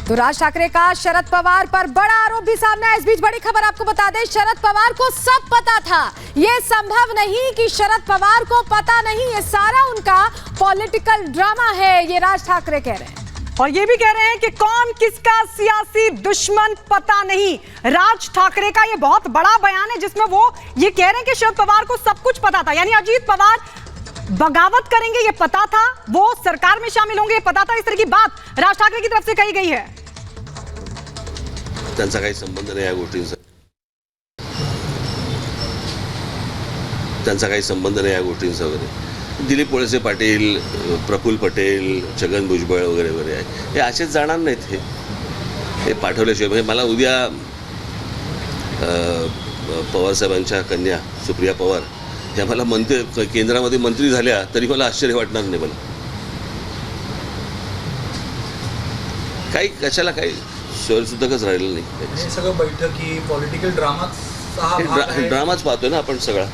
तो राज ठाकरे का शरद पवार पर बड़ा आरोप भी सामने आया। इस बीच बड़ी खबर आपको बता दें, शरद पवार को सब पता था। ये संभव नहीं कि शरद पवार को पता नहीं, ये सारा उनका पॉलिटिकल ड्रामा है, ये राज ठाकरे कह रहे हैं। और ये भी कह रहे हैं कि कौन किसका सियासी दुश्मन पता नहीं। राज ठाकरे का ये बहुत बड़ा बयान है जिसमें वो ये कह रहे हैं कि शरद पवार को सब कुछ पता था, यानी अजीत पवार बगावत करेंगे ये पता था, वो सरकार में शामिल होंगे ये पता था। इस तरह की बात राज ठाकरे की तरफ से कही गई है। त्यांचा काही संबंध नाही या गोष्टींचा, त्यांचा काही संबंध नाही या गोष्टींचा वगैरे। दिलीप वळसे पाटील, प्रफुल्ल पटेल, छगन भुजबळ वगैरे वगैरे आहे, हे असेच जाणार नाहीत। हे पाठवल्याशिवाय म्हणजे मला उद्या पवार साहेबांच्या कन्या सुप्रिया पवार ह्या मला मंत्री केंद्रामध्ये मंत्री झाल्या तरी मला आश्चर्य वाटणार नाही। मला काही कशाला काही सोयीसुद्धाच राहिलेलं नाही। हे सगळं बैठकी पॉलिटिकल ड्रामाच पाहतोय ना आपण सगळा।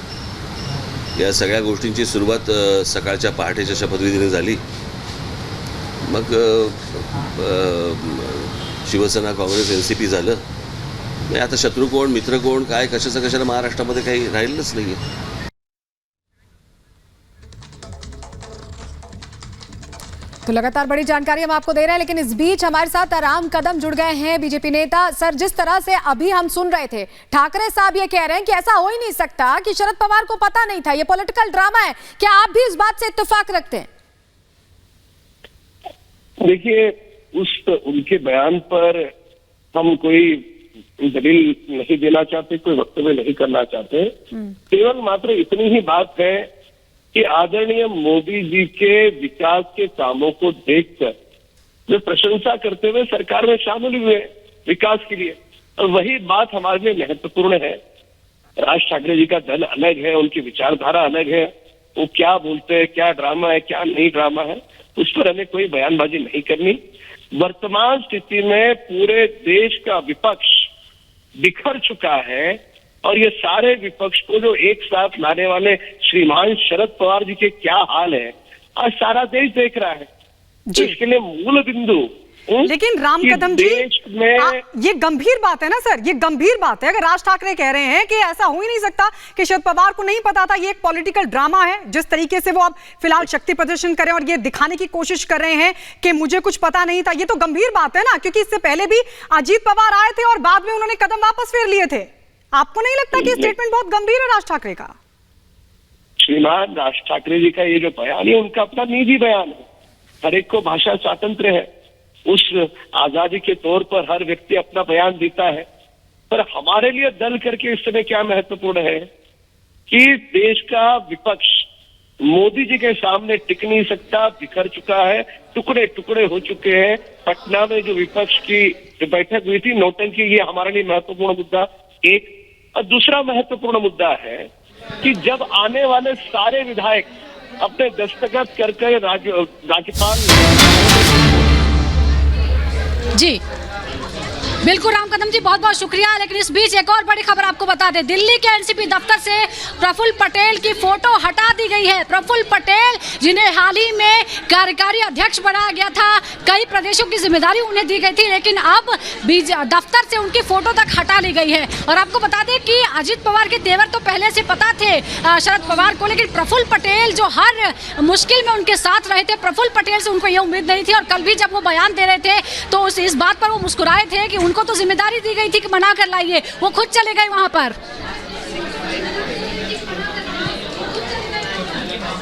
या सगळ्या गोष्टींची सुरुवात सकाळच्या पहाटेच्या शपथविधीने झाली, मग शिवसेना काँग्रेस एनसीपी झालं। म्हणजे आता शत्रू कोण मित्र कोण काय कशाला महाराष्ट्रामध्ये काही राहिलेलंच नाही। तो लगातार बड़ी जानकारी हम आपको दे रहे हैं, लेकिन इस बीच हमारे साथ आराम कदम जुड़ गए हैं बीजेपी नेता। सर, जिस तरह से अभी हम सुन रहे थे, ठाकरे साहब ये कह रहे हैं कि ऐसा हो ही नहीं सकता कि शरद पवार को पता नहीं था, ये पॉलिटिकल ड्रामा है। क्या आप भी इस बात से इत्तेफाक रखते हैं? देखिए, उनके बयान पर हम कोई दलील नहीं देना चाहते, कोई वक्तव्य नहीं करना चाहते। केवल मात्र इतनी ही बात है कि आदरणीय मोदी जी के विकास के कामों को देखकर वे प्रशंसा करते हुए सरकार में शामिल हुए विकास के लिए, और वही बात हमारे लिए महत्वपूर्ण है। राज ठाकरे जी का दल अलग है, उनकी विचारधारा अलग है, वो क्या बोलते हैं, क्या ड्रामा है, क्या नहीं ड्रामा है, उस पर हमें कोई बयानबाजी नहीं करनी। वर्तमान स्थिति में पूरे देश का विपक्ष बिखर चुका है, और ये सारे विपक्ष को जो एक साथ लाने वाले श्रीमान शरद पवार जी के क्या हाल है, आज सारा देश देख रहा है। तो इसके लिए मूल बिंदु, लेकिन राम कदम जी, ये गंभीर बात है ना सर, ये गंभीर बात है। अगर राज ठाकरे कह रहे हैं कि ऐसा हो ही नहीं सकता कि शरद पवार को नहीं पता था, ये एक पॉलिटिकल ड्रामा है, जिस तरीके से वो अब फिलहाल शक्ति प्रदर्शन करें और ये दिखाने की कोशिश कर रहे हैं कि मुझे कुछ पता नहीं था, ये तो गंभीर बात है ना। क्योंकि इससे पहले भी अजीत पवार आए थे और बाद में उन्होंने कदम वापस फेर लिए थे। आपको नहीं लगता कि स्टेटमेंट बहुत गंभीर है राज ठाकरे का? श्रीमान राज ठाकरे जी का ये जो बयान है, उनका अपना निजी बयान है। हर एक को भाषा स्वातंत्र्य है, उस आजादी के तौर पर हर व्यक्ति अपना बयान देता है। पर हमारे लिए दल करके इस समय क्या महत्वपूर्ण है कि देश का विपक्ष मोदी जी के सामने टिक नहीं सकता, बिखर चुका है, टुकड़े टुकड़े हो चुके हैं। पटना में जो विपक्ष की जो बैठक हुई थी, नौटंकी, ये हमारे लिए महत्वपूर्ण मुद्दा एक। और दूसरा महत्वपूर्ण मुद्दा है कि जब आने वाले सारे विधायक अपने दस्तखत करके राज्यपाल जी बिल्कुल राम कदम जी, बहुत बहुत शुक्रिया। लेकिन इस बीच एक और बड़ी खबर आपको बता दें, दिल्ली के एनसीपी दफ्तर से प्रफुल्ल पटेल की फोटो हटा दी गई है। प्रफुल्ल पटेल, जिन्हें हाल ही में कार्यकारी अध्यक्ष बनाया गया था, कई प्रदेशों की जिम्मेदारी उन्हें दी गई थी, लेकिन अब दफ्तर से उनकी फोटो तक हटा ली गई है। और आपको बता दें कि अजीत पवार के तेवर तो पहले से पता थे शरद पवार को, लेकिन प्रफुल्ल पटेल जो हर मुश्किल में उनके साथ रहे थे, प्रफुल्ल पटेल से उनको ये उम्मीद नहीं थी। और कल भी जब वो बयान दे रहे थे तो इस बात पर वो मुस्कुराए थे कि उनको तो जिम्मेदारी दी गई थी कि मना कर लाइए, वो खुद चले गए वहां पर।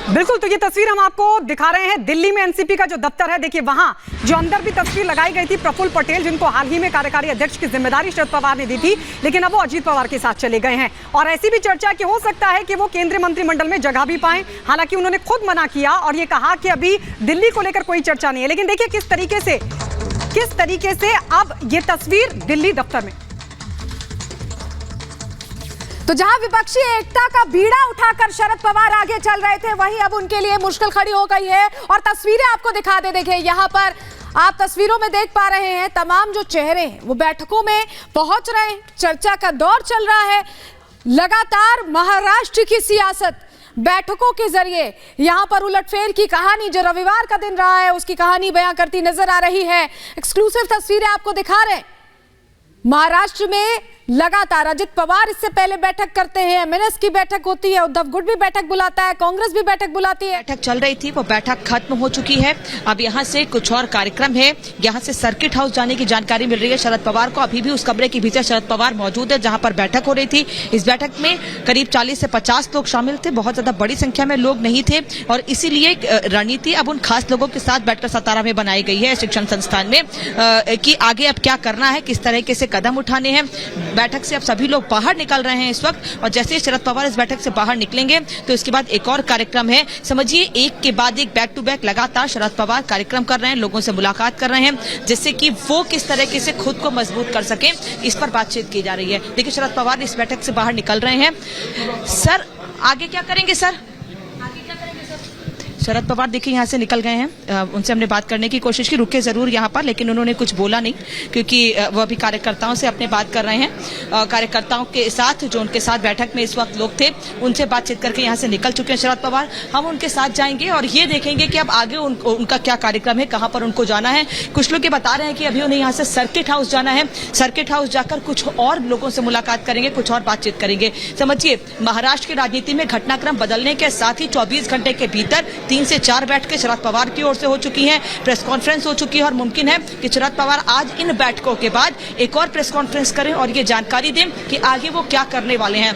बिल्कुल, तो ये तस्वीर हम आपको दिखा रहे हैं दिल्ली में एनसीपी का जो दफ्तर है। देखिए, वहां जो अंदर भी तस्वीर लगाई गई थी प्रफुल्ल पटेल, जिनको हाल ही में कार्यकारी अध्यक्ष की जिम्मेदारी शरद पवार ने दी थी, लेकिन अब वो अजीत पवार के साथ चले गए हैं। और ऐसी भी चर्चा कि हो सकता है कि वो केंद्रीय मंत्रिमंडल में जगह भी पाएं। हालांकि उन्होंने खुद मना किया और ये कहा कि अभी दिल्ली को लेकर कोई चर्चा नहीं है। लेकिन देखिए किस तरीके से अब ये तस्वीर दिल्ली दफ्तर में, तो जहां विपक्षी एकता का बीड़ा उठाकर शरद पवार आगे चल रहे थे, वहीं अब उनके लिए मुश्किल खड़ी हो गई है। और तस्वीरें आपको दिखा दे, देखिए यहाँ पर आप तस्वीरों में देख पा रहे हैं, तमाम जो चेहरे हैं वो बैठकों में पहुंच रहे हैं, चर्चा का दौर चल रहा है। लगातार महाराष्ट्र की सियासत बैठकों के जरिए यहां पर उलटफेर की कहानी जो रविवार का दिन रहा है उसकी कहानी बयां करती नजर आ रही है। एक्सक्लूसिव तस्वीरें आपको दिखा रहे हैं। महाराष्ट्र में लगातार अजित पवार इससे पहले बैठक करते हैं, एमएनएस की बैठक होती है, उद्धव गुट भी बैठक बुलाता है, कांग्रेस भी बैठक बुलाती है। बैठक चल रही थी, वो बैठक खत्म हो चुकी है। अब यहाँ से कुछ और कार्यक्रम है। यहाँ से सर्किट हाउस जाने की जानकारी मिल रही है शरद पवार को। अभी भी उस कमरे के भीतर शरद पवार मौजूद है जहाँ पर बैठक हो रही थी। इस बैठक में करीब 40 से 50 लोग शामिल थे। बहुत ज्यादा बड़ी संख्या में लोग नहीं थे और इसीलिए रणनीति अब उन खास लोगों के साथ बैठकर सतारा में बनाई गई है शिक्षण संस्थान में कि आगे अब क्या करना है, किस तरीके से कदम उठाने हैं। बैठक से अब सभी लोग बाहर निकल रहे हैं इस वक्त और जैसे ही शरद पवार इस बैठक से बाहर निकलेंगे तो इसके बाद एक और कार्यक्रम है। समझिए एक के बाद एक बैक टू बैक लगातार शरद पवार कार्यक्रम कर रहे हैं, लोगों से मुलाकात कर रहे हैं जिससे कि वो किस तरीके से खुद को मजबूत कर सके इस पर बातचीत की जा रही है। देखिए शरद पवार इस बैठक से बाहर निकल रहे हैं। सर आगे क्या करेंगे सर? शरद पवार देखिए यहाँ से निकल गए हैं। उनसे हमने बात करने की कोशिश की, रुके जरूर यहाँ पर, लेकिन उन्होंने कुछ बोला नहीं क्योंकि वो अभी कार्यकर्ताओं से अपने बात कर रहे हैं। कार्यकर्ताओं के साथ जो उनके साथ बैठक में इस वक्त लोग थे उनसे बातचीत करके यहाँ से निकल चुके हैं शरद पवार। हम उनके साथ जाएंगे और ये देखेंगे कि अब आगे उनका क्या कार्यक्रम है, कहाँ पर उनको जाना है। कुछ लोग ये बता रहे हैं कि अभी उन्हें यहाँ से सर्किट हाउस जाना है। सर्किट हाउस जाकर कुछ और लोगों से मुलाकात करेंगे, कुछ और बातचीत करेंगे। समझिए महाराष्ट्र की राजनीति में घटनाक्रम बदलने के साथ ही 24 घंटे के भीतर 3 से 4 बैठकें शरद पवार की ओर से हो चुकी हैं, प्रेस कॉन्फ्रेंस हो चुकी है और मुमकिन है कि शरद पवार आज इन बैठकों के बाद एक और प्रेस कॉन्फ्रेंस करें और ये जानकारी दें कि आगे वो क्या करने वाले हैं।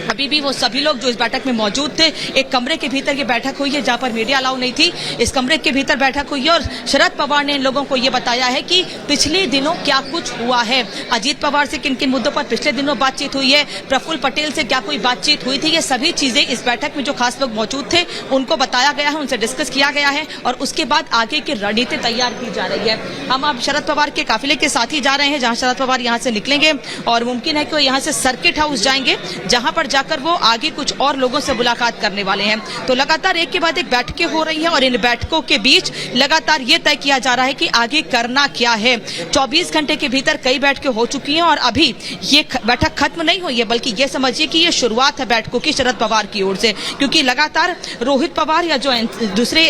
अभी भी वो सभी लोग जो इस बैठक में मौजूद थे, एक कमरे के भीतर ये बैठक हुई है जहां पर मीडिया अलाउ नहीं थी। इस कमरे के भीतर बैठक हुई है और शरद पवार ने इन लोगों को ये बताया है कि पिछले दिनों क्या कुछ हुआ है। अजीत पवार से किन किन मुद्दों पर पिछले दिनों बातचीत हुई है, प्रफुल्ल पटेल से क्या कोई बातचीत हुई थी, ये सभी चीजें इस बैठक में जो खास लोग मौजूद थे उनको बताया गया है, उनसे डिस्कस किया गया है और उसके बाद आगे की रणनीति तैयार की जा रही है। हम अब शरद पवार के काफिले के साथ ही जा रहे हैं जहां शरद पवार यहाँ से निकलेंगे और मुमकिन है कि वो यहाँ से सर्किट हाउस जाएंगे जहां पर जाकर वो आगे कुछ और लोगों से मुलाकात करने वाले हैं। तो लगातार एक के बाद एक बैठकें हो रही हैं और इन बैठकों के बीच लगातार ये तय किया जा रहा है कि आगे करना क्या है। 24 घंटे के भीतर कई बैठकें हो चुकी हैं और अभी ये बैठक खत्म नहीं हुई है, बल्कि ये समझिए कि ये शुरुआत है बैठकों की शरद पवार की ओर से, क्योंकि लगातार रोहित पवार या जो दूसरे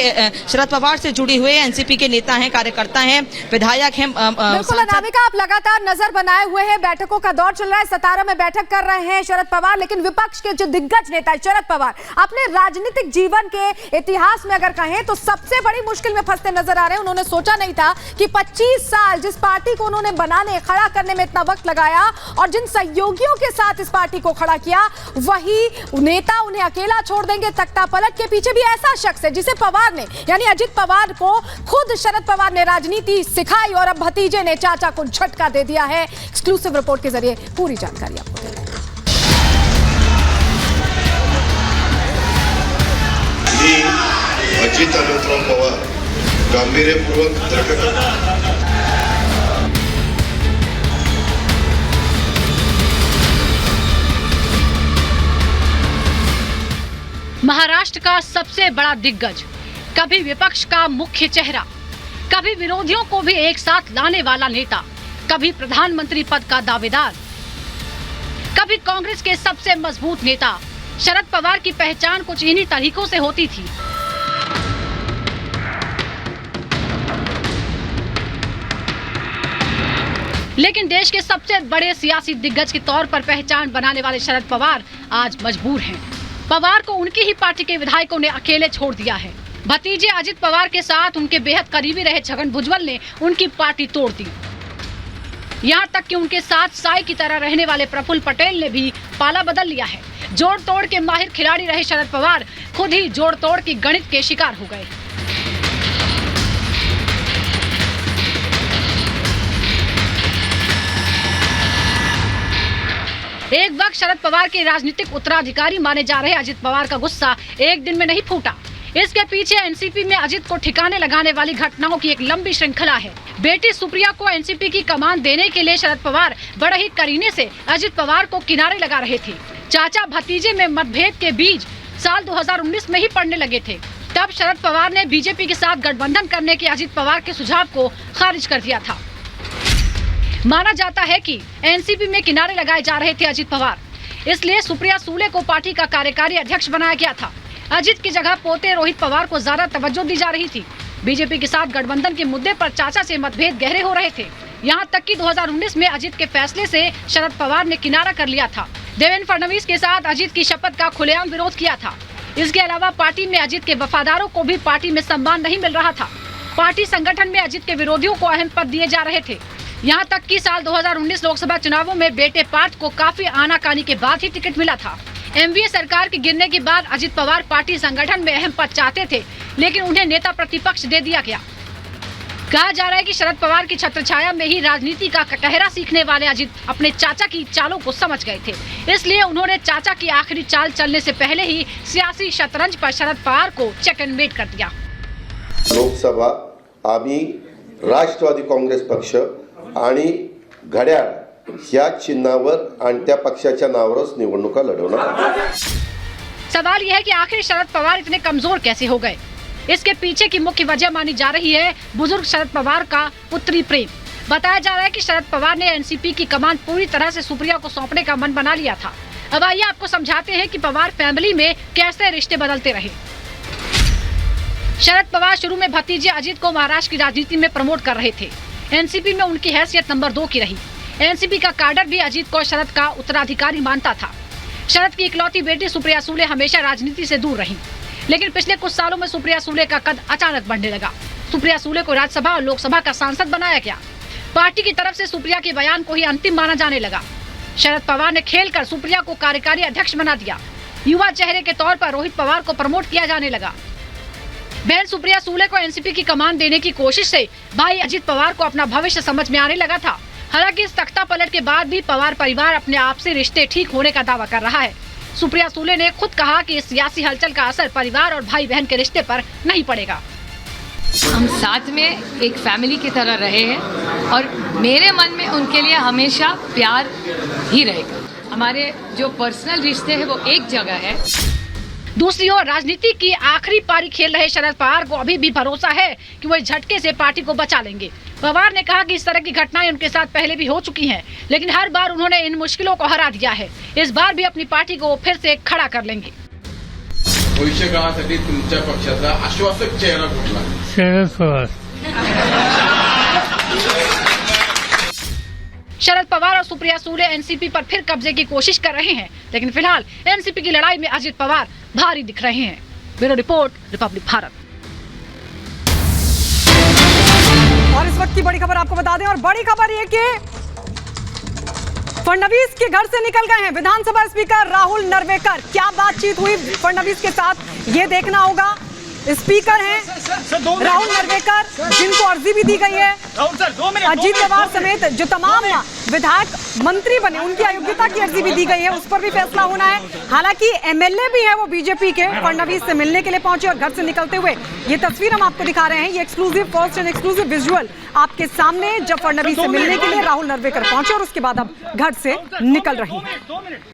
शरद पवार से जुड़े हुए एनसीपी के नेता हैं, कार्यकर्ता हैं, विधायक हैं। बिल्कुल अनामिका, आप लगातार नजर बनाए हुए हैं, बैठकों का दौर चल रहा है, सतारा में बैठक कर रहे हैं शरद पवार, लेकिन विपक्ष के जो दिग्गज नेता है शरद पवार अपने राजनीतिक जीवन के इतिहास में अगर कहें तो सबसे बड़ी मुश्किल में फंसते नजर आ रहे हैं। उन्होंने सोचा नहीं था कि 25 साल जिस पार्टी को उन्होंने बनाने खड़ा करने में इतना वक्त लगाया और जिन सहयोगियों के साथ इस पार्टी को खड़ा किया वही नेता उन्हें अकेला छोड़ देंगे। तख्ता पलट के पीछे भी ऐसा शख्स है जिसे पवार ने यानी अजित पवार को खुद शरद पवार ने राजनीति सिखाई और अब भतीजे ने चाचा को झटका दे दिया है। एक्सक्लूसिव रिपोर्ट के जरिए पूरी जानकारी आपको दे रहे हैं। अजित अनंतराव पवार गांभीर्यपूर्वक दखल महाराष्ट्र का सबसे बड़ा दिग्गज, कभी विपक्ष का मुख्य चेहरा, कभी विरोधियों को भी एक साथ लाने वाला नेता, कभी प्रधानमंत्री पद का दावेदार, कभी कांग्रेस के सबसे मजबूत नेता। शरद पवार की पहचान कुछ इन्हीं तरीकों से होती थी। लेकिन देश के सबसे बड़े सियासी दिग्गज के तौर पर पहचान बनाने वाले शरद पवार आज मजबूर हैं। पवार को उनकी ही पार्टी के विधायकों ने अकेले छोड़ दिया है। भतीजे अजित पवार के साथ उनके बेहद करीबी रहे छगन भुजबल ने उनकी पार्टी तोड़ दी। यहाँ तक कि उनके साथ साई की तरह रहने वाले प्रफुल्ल पटेल ने भी पाला बदल लिया है। जोड़ तोड़ के माहिर खिलाड़ी रहे शरद पवार खुद ही जोड़ तोड़ की गणित के शिकार हो गए। एक वक्त शरद पवार के राजनीतिक उत्तराधिकारी माने जा रहे अजित पवार का गुस्सा एक दिन में नहीं फूटा। इसके पीछे एनसीपी में अजित को ठिकाने लगाने वाली घटनाओं की एक लंबी श्रृंखला है। बेटी सुप्रिया को एनसीपी की कमान देने के लिए शरद पवार बड़े ही करीने से अजित पवार को किनारे लगा रहे थे। चाचा भतीजे में मतभेद के बीज साल 2019 में ही पड़ने लगे थे। तब शरद पवार ने बीजेपी के साथ गठबंधन करने के अजित पवार के सुझाव को खारिज कर दिया था। माना जाता है कि एनसीपी में किनारे लगाए जा रहे थे अजित पवार, इसलिए सुप्रिया सूले को पार्टी का कार्यकारी अध्यक्ष बनाया गया था। अजित की जगह पोते रोहित पवार को ज्यादा तवज्जो दी जा रही थी। बीजेपी के साथ गठबंधन के मुद्दे पर चाचा से मतभेद गहरे हो रहे थे। यहाँ तक कि 2019 में अजित के फैसले से शरद पवार ने किनारा कर लिया था। देवेंद्र फडणवीस के साथ अजित की शपथ का खुलेआम विरोध किया था। इसके अलावा पार्टी में अजित के वफादारों को भी पार्टी में सम्मान नहीं मिल रहा था। पार्टी संगठन में अजित के विरोधियों को अहम पद दिए जा रहे थे। यहाँ तक कि साल 2019 लोकसभा चुनावों में बेटे पार्थ को काफी आनाकानी के बाद ही टिकट मिला था। एनडीए सरकार के गिरने के बाद अजित पवार पार्टी संगठन में अहम पद चाहते थे, लेकिन उन्हें नेता प्रतिपक्ष दे दिया गया। कहा जा रहा है कि शरद पवार की छत्रछाया में ही राजनीति का कटहरा सीखने वाले अजित अपने चाचा की चालों को समझ गए थे। इसलिए उन्होंने चाचा की आखिरी चाल चलने से पहले ही सियासी शतरंज पर शरद पवार को चेक एंड मेट कर दिया। लोकसभा आम्ही राष्ट्रवादी काँग्रेस पक्ष आणि घड्याळ ह्या चिन्हावर आणि त्या पक्षाच्या नावावरच निवडणुका लढवणार आहोत। सवाल यह है कि आखिर शरद पवार इतने कमजोर कैसे हो गए। इसके पीछे की मुख्य वजह मानी जा रही है बुजुर्ग शरद पवार का पुत्री प्रेम। बताया जा रहा है कि शरद पवार ने एनसीपी की कमान पूरी तरह से सुप्रिया को सौंपने का मन बना लिया था। अब आइए आपको समझाते हैं कि पवार फैमिली में कैसे रिश्ते बदलते रहे। शरद पवार शुरू में भतीजे अजित को महाराष्ट्र की राजनीति में प्रमोट कर रहे थे। एनसीपी में उनकी हैसियत नंबर 2 की रही। एनसीपी का काडर भी अजित को शरद का उत्तराधिकारी मानता था। शरद की इकलौती बेटी सुप्रिया सुले हमेशा राजनीति से दूर रही, लेकिन पिछले कुछ सालों में सुप्रिया सुले का कद अचानक बढ़ने लगा। सुप्रिया सुले को राज्यसभा और लोकसभा का सांसद बनाया गया। पार्टी की तरफ से सुप्रिया के बयान को ही अंतिम माना जाने लगा। शरद पवार ने खेलकर सुप्रिया को कार्यकारी अध्यक्ष बना दिया। युवा चेहरे के तौर पर रोहित पवार को प्रमोट किया जाने लगा। बहन सुप्रिया सुले को एनसीपी की कमान देने की कोशिश से भाई अजित पवार को अपना भविष्य समझ में आने लगा था। हालांकि इस तख्ता पलट के बाद भी पवार परिवार अपने आप से रिश्ते ठीक होने का दावा कर रहा है। सुप्रिया सुले ने खुद कहा कि इस सियासी हलचल का असर परिवार और भाई बहन के रिश्ते पर नहीं पड़ेगा। हम साथ में एक फैमिली की तरह रहे हैं और मेरे मन में उनके लिए हमेशा प्यार ही रहेगा। हमारे जो पर्सनल रिश्ते हैं वो एक जगह है। दूसरी ओर राजनीति की आखिरी पारी खेल रहे शरद पवार को अभी भी भरोसा है कि वो इस झटके से पार्टी को बचा लेंगे। पवार ने कहा कि इस तरह की घटनाएं उनके साथ पहले भी हो चुकी हैं, लेकिन हर बार उन्होंने इन मुश्किलों को हरा दिया है। इस बार भी अपनी पार्टी को फिर से खड़ा कर लेंगे। भविष्य काळासाठी तुमच्या पक्षाचा आश्वासक चेहरा कुठला? शरद पवार। शरद पवार और सुप्रिया सुले एनसीपी पर फिर कब्जे की कोशिश कर रहे हैं, लेकिन फिलहाल एनसीपी की लड़ाई में अजित पवार भारी दिख रहे हैं। Bureau report, Republic Bharat. और इस वक्त की बड़ी खबर आपको बता दें, और बड़ी खबर ये कि फडणवीस के घर से निकल गए हैं विधानसभा स्पीकर राहुल नरवेकर। क्या बातचीत हुई फडणवीस के साथ, ये देखना होगा। स्पीकर हैं राहुल नरवेकर, जिनको अर्जी भी दी गई है। अजित पवार समेत जो तमाम विधायक मंत्री बने उनकी अयोग्यता की अर्जी भी दी गई है, उस पर भी फैसला होना है। हालांकि एमएलए भी है वो बीजेपी के, फडणवीस से मिलने के लिए पहुंचे और घर से निकलते हुए ये तस्वीर हम आपको दिखा रहे हैं। ये exclusive first and exclusive visual आपके सामने, जब फडणवीस से मिलने के लिए राहुल नरवेकर पहुंचे और उसके बाद अब घर से निकल रही है।